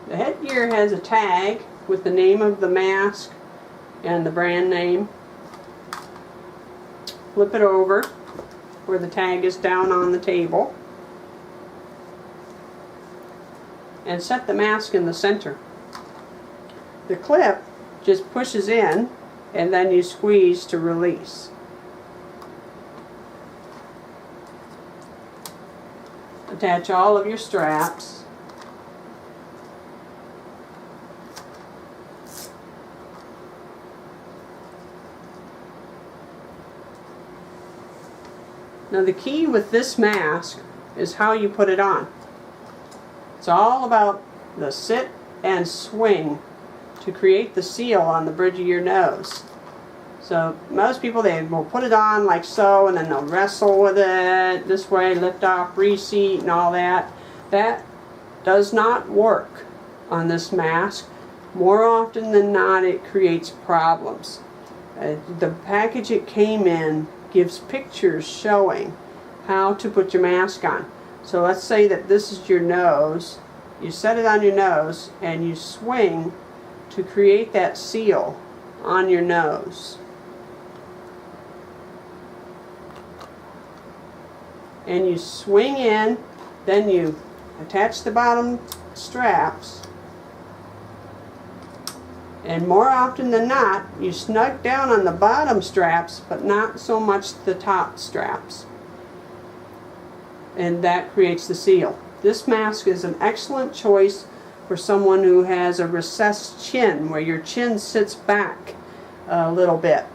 The headgear has a tag with the name of the mask and the brand name. Flip it over where the tag is down on the table and set the mask in the center. The clip just pushes in and then you squeeze to release. Attach all of your straps. Now the key with this mask is how you put it on. It's all about the sit and swing to create the seal on the bridge of your nose. So most people, they will put it on like so and then they'll wrestle with it this way, lift off, reseat and all that. That does not work on this mask. More often than not, it creates problems. The package it came in gives pictures showing how to put your mask on. So let's say that this is your nose. You set it on your nose and you swing to create that seal on your nose. And you swing in, then you attach the bottom straps, and more often than not you snug down on the bottom straps but not so much the top straps, and that creates the seal. This mask is an excellent choice for someone who has a recessed chin, where your chin sits back a little bit.